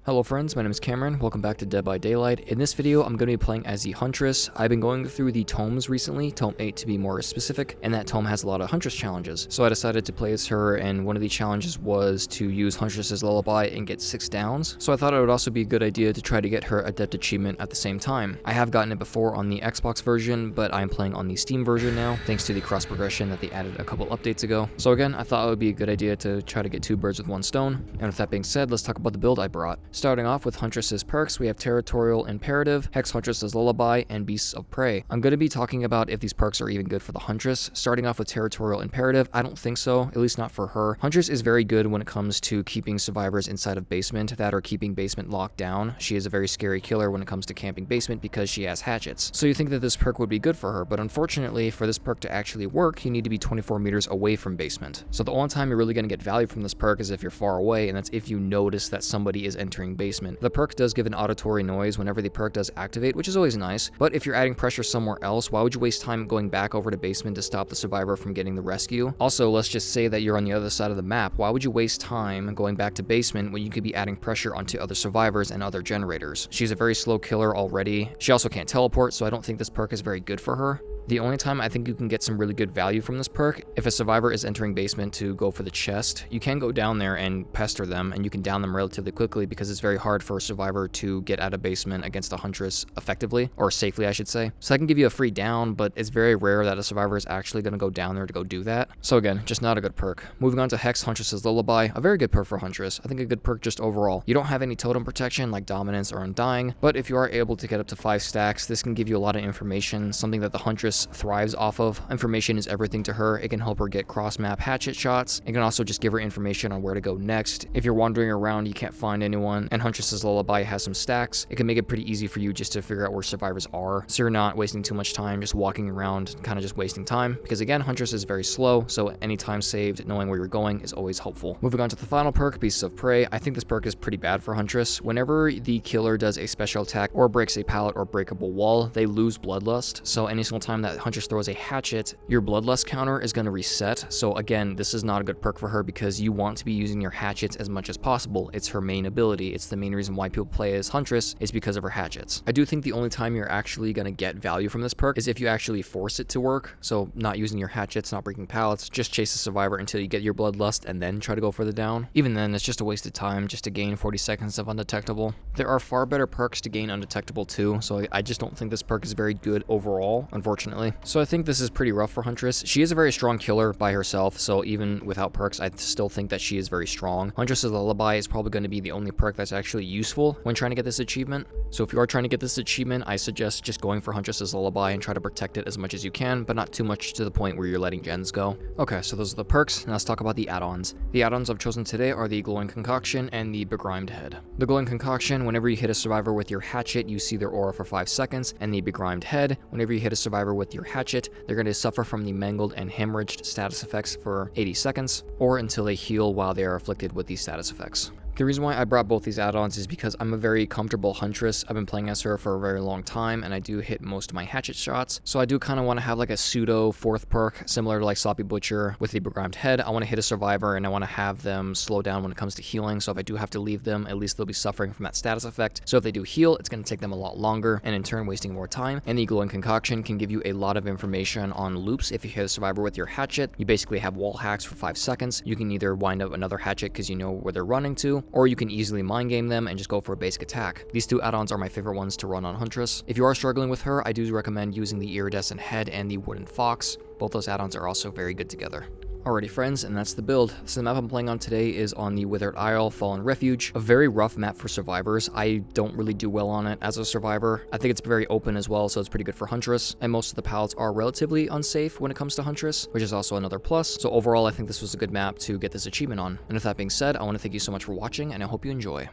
Hello friends, my name is Cameron, welcome back to Dead by Daylight. In this video, I'm going to be playing as the Huntress. I've been going through the Tomes recently, Tome 8 to be more specific, and that Tome has a lot of Huntress challenges. So I decided to play as her, and one of the challenges was to use Huntress's Lullaby and get 6 downs. So I thought it would also be a good idea to try to get her Adept achievement at the same time. I have gotten it before on the Xbox version, but I'm playing on the Steam version now, thanks to the cross progression that they added a couple updates ago. So again, I thought it would be a good idea to try to get 2 birds with 1 stone. And with that being said, let's talk about the build I brought. Starting off with Huntress's perks, we have Territorial Imperative, Hex Huntress's Lullaby, and Beasts of Prey. I'm going to be talking about if these perks are even good for the Huntress. Starting off with Territorial Imperative, I don't think so, at least not for her. Huntress is very good when it comes to keeping survivors inside of basement that are keeping basement locked down. She is a very scary killer when it comes to camping basement because she has hatchets. So you think that this perk would be good for her, but unfortunately for this perk to actually work, you need to be 24 meters away from basement. So the only time you're really going to get value from this perk is if you're far away, and that's if you notice that somebody is entering basement. The perk does give an auditory noise whenever the perk does activate, which is always nice, but if you're adding pressure somewhere else, why would you waste time going back over to basement to stop the survivor from getting the rescue? Also, let's just say that you're on the other side of the map. Why would you waste time going back to basement when you could be adding pressure onto other survivors and other generators? She's a very slow killer already. She also can't teleport, so I don't think this perk is very good for her. The only time I think you can get some really good value from this perk, if a survivor is entering basement to go for the chest, you can go down there and pester them, and you can down them relatively quickly because it's very hard for a survivor to get out of basement against a Huntress effectively, or safely I should say. So I can give you a free down, but it's very rare that a survivor is actually going to go down there to go do that. So again, just not a good perk. Moving on to Hex Huntress's Lullaby, a very good perk for Huntress. I think a good perk just overall. You don't have any totem protection like Dominance or Undying, but if you are able to get up to 5 stacks, this can give you a lot of information, something that the Huntress thrives off of. Information is everything to her. It can help her get cross-map hatchet shots. It can also just give her information on where to go next. If you're wandering around, you can't find anyone, and Huntress's Lullaby has some stacks, it can make it pretty easy for you just to figure out where survivors are, so you're not wasting too much time just walking around, kind of just wasting time, because again, Huntress is very slow, so any time saved, knowing where you're going is always helpful. Moving on to the final perk, Beasts of Prey. I think this perk is pretty bad for Huntress. Whenever the killer does a special attack or breaks a pallet or breakable wall, they lose Bloodlust, so any single time that Huntress throws a hatchet, your Bloodlust counter is going to reset. So again, this is not a good perk for her because you want to be using your hatchets as much as possible. It's her main ability. It's the main reason why people play as Huntress is because of her hatchets. I do think the only time you're actually going to get value from this perk is if you actually force it to work. So not using your hatchets, not breaking pallets, just chase the survivor until you get your Bloodlust and then try to go for the down. Even then, it's just a waste of time just to gain 40 seconds of Undetectable. There are far better perks to gain Undetectable too, so I just don't think this perk is very good overall, unfortunately. So I think this is pretty rough for Huntress. She is a very strong killer by herself, so even without perks, I still think that she is very strong. Huntress's Lullaby is probably going to be the only perk that's actually useful when trying to get this achievement. So if you are trying to get this achievement, I suggest just going for Huntress's Lullaby and try to protect it as much as you can, but not too much to the point where you're letting gens go. Okay, so those are the perks. Now let's talk about the add-ons. The add-ons I've chosen today are the Glowing Concoction and the Begrimed Head. The Glowing Concoction, whenever you hit a survivor with your hatchet, you see their aura for 5 seconds, and the Begrimed Head, whenever you hit a survivor with your hatchet, they're going to suffer from the mangled and hemorrhaged status effects for 80 seconds, or until they heal while they are afflicted with these status effects. The reason why I brought both these add-ons is because I'm a very comfortable Huntress. I've been playing as her for a very long time, and I do hit most of my hatchet shots, so I do kind of want to have like a pseudo 4th perk, similar to like Sloppy Butcher with the Begrimed Head. I want to hit a survivor, and I want to have them slow down when it comes to healing, so if I do have to leave them, at least they'll be suffering from that status effect. So if they do heal, it's going to take them a lot longer, and in turn wasting more time. And the Glowing Concoction can give you a lot of information on loops. If you hit a survivor with your hatchet, you basically have wall hacks for 5 seconds. You can either wind up another hatchet because you know where they're running to, or you can easily mind game them and just go for a basic attack. These 2 add-ons are my favorite ones to run on Huntress. If you are struggling with her, I do recommend using the Iridescent Head and the Wooden Fox. Both those add-ons are also very good together. Alrighty friends, and that's the build. So the map I'm playing on today is on the Withered Isle Fallen Refuge, a very rough map for survivors. I don't really do well on it as a survivor. I think it's very open as well, so it's pretty good for Huntress, and most of the pallets are relatively unsafe when it comes to Huntress, which is also another plus. So overall, I think this was a good map to get this achievement on. And with that being said, I want to thank you so much for watching, and I hope you enjoy.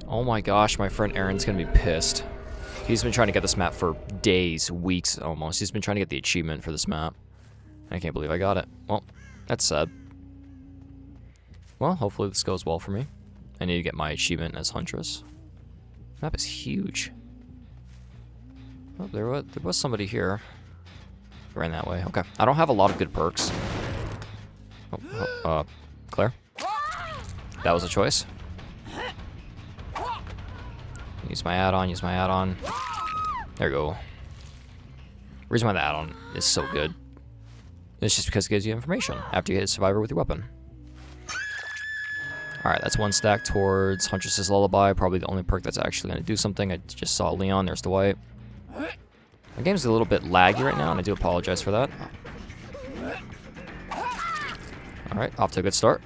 Oh my gosh, my friend Aaron's gonna be pissed. He's been trying to get this map for days, weeks almost. He's been trying to get the achievement for this map. I can't believe I got it. Well, that's sad. Well, hopefully this goes well for me. I need to get my achievement as Huntress. The map is huge. Oh, there was somebody here. Ran that way. Okay. I don't have a lot of good perks. Claire? That was a choice. Use my add-on, use my add-on. There we go. Reason why the add-on is so good. It's just because it gives you information after you hit Survivor with your weapon. Alright, that's 1 stack towards Huntress Lullaby. Probably the only perk that's actually going to do something. I just saw Leon. There's Dwight. My game's a little bit laggy right now, and I do apologize for that. Alright, off to a good start.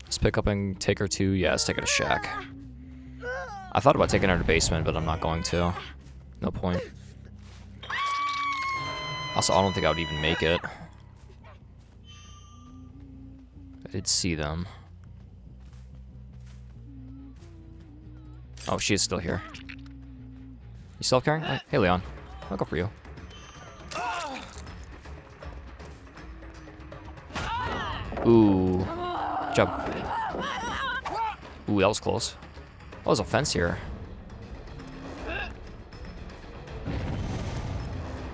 Let's pick up and take her to... Yeah, let's take her to Shack. I thought about taking her to basement, but I'm not going to. No point. Also, I don't think I would even make it. I did see them. Oh, she is still here. You still carrying? Hey, Leon. I'll go for you. Ooh. Good job. Ooh, that was close. Oh, there's a fence here.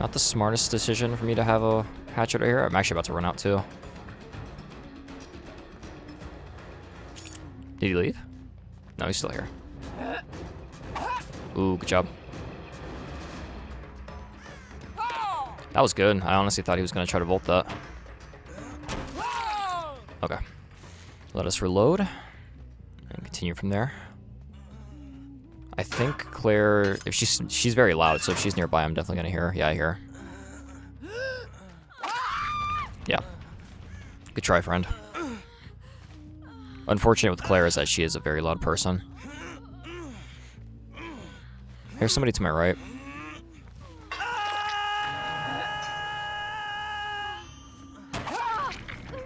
Not the smartest decision for me to have a hatchet right here. I'm actually about to run out too. Did he leave? No, he's still here. Ooh, good job. That was good. I honestly thought he was going to try to volt that. Okay. Let us reload and continue from there. I think Claire, if she's very loud, so if she's nearby, I'm definitely gonna hear her. Yeah, I hear her. Yeah. Good try, friend. Unfortunate with Claire is that she is a very loud person. Here's somebody to my right.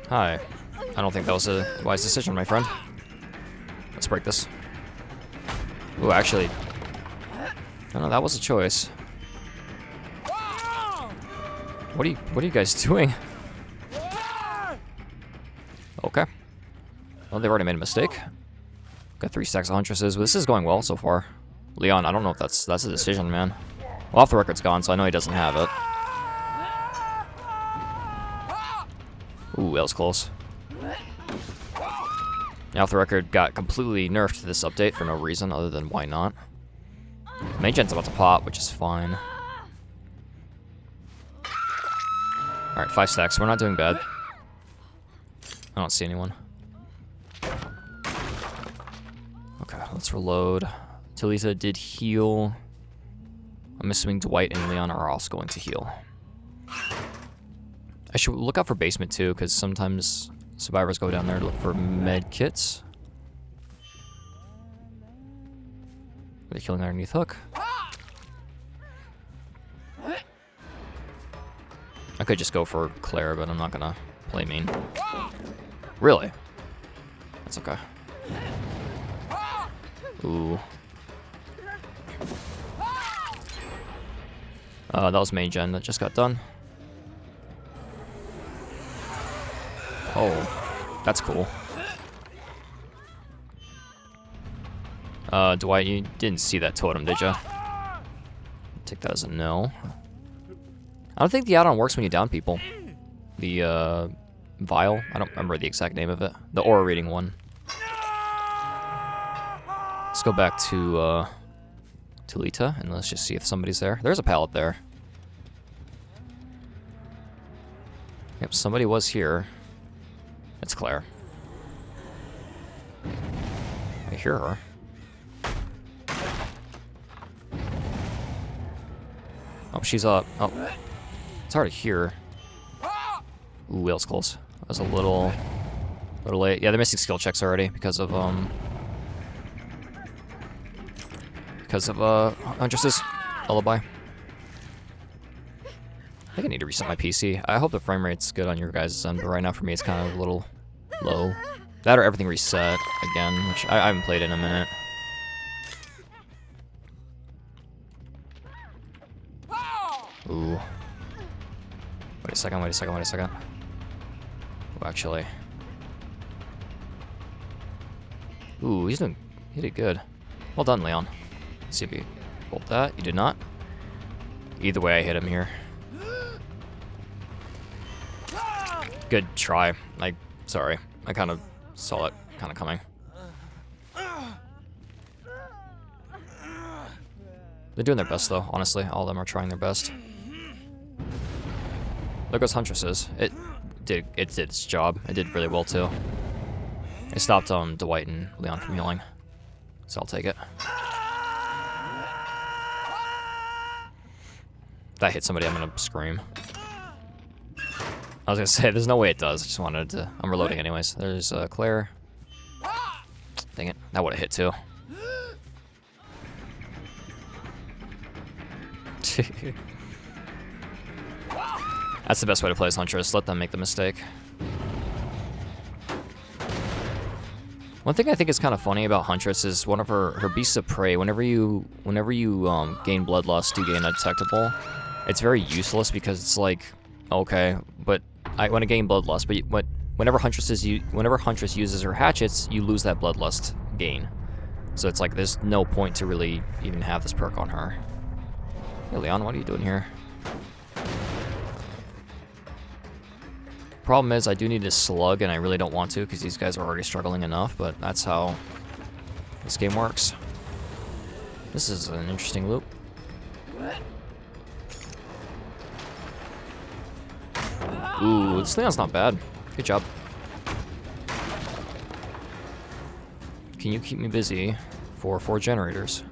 Hi. I don't think that was a wise decision, my friend. Let's break this. Ooh, actually, no, no, that was a choice. What are you guys doing? Okay. Well, they've already made a mistake. Got 3 stacks of Huntresses. Well, this is going well so far. Leon, I don't know if that's a decision, man. Well, off the record's gone, so I know he doesn't have it. Ooh, that was close. Now, off the record got completely nerfed this update for no reason other than why not. Main gen's about to pop, which is fine. Alright, 5 stacks. We're not doing bad. I don't see anyone. Okay, let's reload. Talita did heal. I'm assuming Dwight and Leon are also going to heal. I should look out for basement too, because sometimes survivors go down there to look for med kits. Are they killing underneath hook? I could just go for Claire, but I'm not gonna play mean. Really? That's okay. Ooh. That was main gen that just got done. Oh, that's cool. Dwight, you didn't see that totem, did ya? Take that as a no. I don't think the add-on works when you down people. The, vial, I don't remember the exact name of it. The aura reading one. Let's go back to, Talita, and let's just see if somebody's there. There's a pallet there. Yep, somebody was here. It's Claire. I hear her. Oh, she's up. Oh, it's hard to hear. Ooh, wheels close. That was a little late. Yeah, they're missing skill checks already because of Huntress's Lullaby. I think I need to reset my PC. I hope the frame rate's good on your guys' end, but right now for me it's kind of a little low. That or everything reset again, which I haven't played in a minute. Ooh. Wait a second, wait a second, wait a second. Oh, actually. Ooh, he did good. Well done, Leon. Let's see if you pulled that. You did not. Either way, I hit him here. Good try. Sorry. I kind of saw it kind of coming. They're doing their best, though, honestly. All of them are trying their best. There goes Huntresses. It did its job. It did really well, too. It stopped Dwight and Leon from healing. So I'll take it. If that hits somebody, I'm gonna scream. I was gonna say, there's no way it does. I just wanted to... I'm reloading anyways. There's Claire. Dang it. That would've hit, too. That's the best way to play as Huntress. Let them make the mistake. One thing I think is kind of funny about Huntress is one of her beasts of prey. Whenever you gain bloodlust, you gain a detectable. It's very useless because it's like, okay, but I want to gain bloodlust, but whenever Huntress uses her hatchets, you lose that bloodlust gain. So it's like there's no point to really even have this perk on her. Hey Leon, what are you doing here? Problem is, I do need to slug, and I really don't want to because these guys are already struggling enough, but that's how this game works. This is an interesting loop. Ooh, this Leon's not bad. Good job. Can you keep me busy for 4 generators?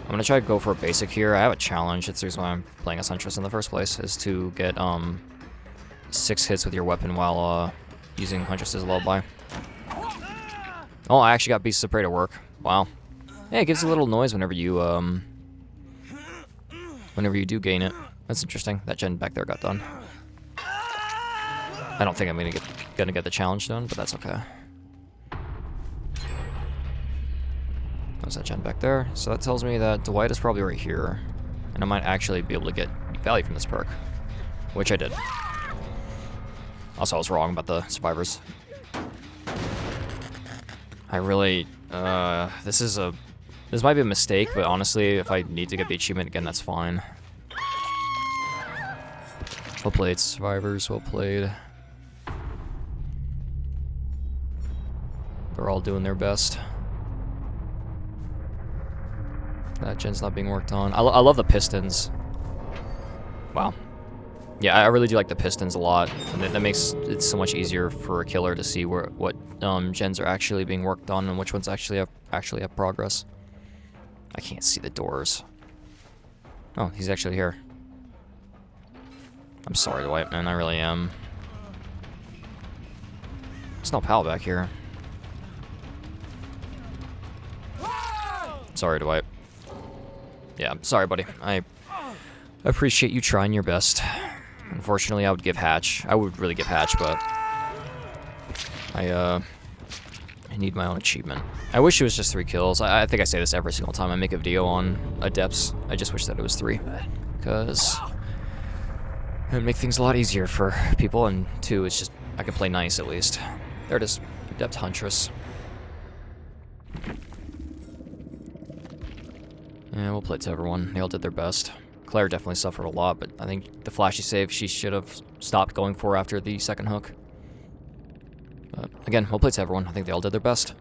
I'm gonna try to go for a basic here. I have a challenge. It's the reason why I'm playing as Huntress in the first place, is to get 6 hits with your weapon while using Huntress's Lullaby. Oh, I actually got Beasts of Prey to work. Wow. Yeah, it gives a little noise whenever you do gain it. That's interesting. That gen back there got done. I don't think I'm gonna get the challenge done, but that's okay. There's that gen back there. So that tells me that Dwight is probably right here, and I might actually be able to get value from this perk, which I did. Also, I was wrong about the survivors. I really, this might be a mistake, but honestly, if I need to get the achievement again, that's fine. Well played, survivors, well played. They're all doing their best. That gen's not being worked on. I love the pistons. Wow. Yeah, I really do like the pistons a lot, and that makes it so much easier for a killer to see what gens are actually being worked on and which ones actually have progress. I can't see the doors. Oh, he's actually here. I'm sorry, Dwight, man. I really am. There's no pal back here. Sorry, Dwight. Yeah, sorry, buddy. I appreciate you trying your best. Unfortunately, I would give Hatch. I would really give Hatch, but I need my own achievement. I wish it was just 3 kills. I think I say this every single time I make a video on Adepts. I just wish that it was 3, because it would make things a lot easier for people, and 2, it's just, I can play nice at least. There it is, Adept Huntress. Yeah, we'll play it to everyone. They all did their best. Claire definitely suffered a lot, but I think the flashy save she should have stopped going for after the second hook. But again, we'll play it to everyone. I think they all did their best.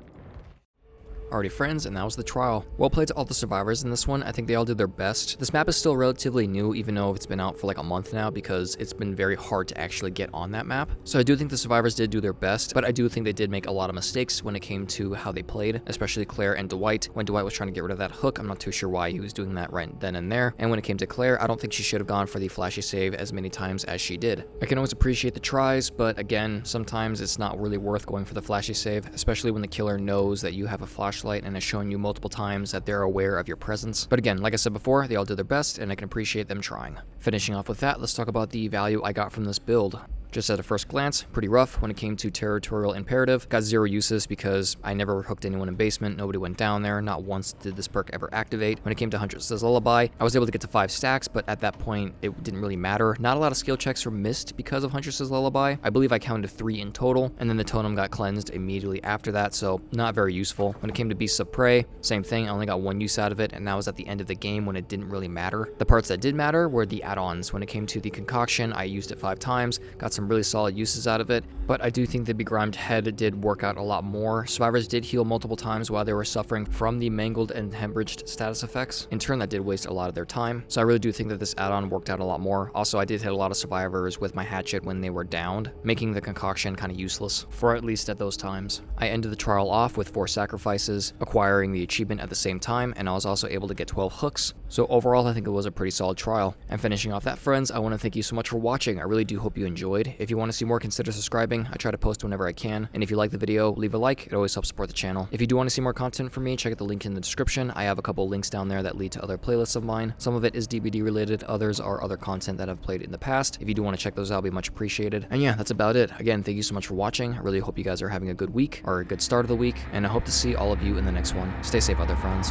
Alrighty friends, and that was the trial. Well played to all the survivors in this one. I think they all did their best. This map is still relatively new, even though it's been out for like a month now, because it's been very hard to actually get on that map. So I do think the survivors did do their best, but I do think they did make a lot of mistakes when it came to how they played, especially Claire and Dwight. When Dwight was trying to get rid of that hook, I'm not too sure why he was doing that right then and there. And when it came to Claire, I don't think she should have gone for the flashy save as many times as she did. I can always appreciate the tries, but again, sometimes it's not really worth going for the flashy save, especially when the killer knows that you have a flashlight and is showing you multiple times that they're aware of your presence. But again, like I said before, they all did their best, and I can appreciate them trying. Finishing off with that, let's talk about the value I got from this build. Just at a first glance, pretty rough when it came to territorial imperative. Got 0 uses because I never hooked anyone in basement, nobody went down there, not once did this perk ever activate. When it came to Huntress Lullaby, I was able to get to 5 stacks, but at that point, it didn't really matter. Not a lot of skill checks were missed because of Huntress Lullaby. I believe I counted 3 in total, and then the totem got cleansed immediately after that, so not very useful. When it came to Beasts of Prey, same thing, I only got 1 use out of it, and that was at the end of the game when it didn't really matter. The parts that did matter were the add-ons. When it came to the concoction, I used it 5 times, got some some really solid uses out of it, but I do think the Begrimed Head did work out a lot more. Survivors did heal multiple times while they were suffering from the mangled and hemorrhaged status effects. In turn, that did waste a lot of their time, so I really do think that this add-on worked out a lot more. Also, I did hit a lot of survivors with my hatchet when they were downed, making the concoction kind of useless, for at least at those times. I ended the trial off with 4 sacrifices, acquiring the achievement at the same time, and I was also able to get 12 hooks. So overall, I think it was a pretty solid trial. And finishing off that, friends, I want to thank you so much for watching. I really do hope you enjoyed. If you want to see more, consider subscribing. I try to post whenever I can. And if you like the video, leave a like. It always helps support the channel. If you do want to see more content from me, check out the link in the description. I have a couple links down there that lead to other playlists of mine. Some of it is DBD related, others are other content that I've played in the past. If you do want to check those out, it'd be much appreciated. And yeah, that's about it. Again, thank you so much for watching. I really hope you guys are having a good week, or a good start of the week, and I hope to see all of you in the next one. Stay safe out there, friends.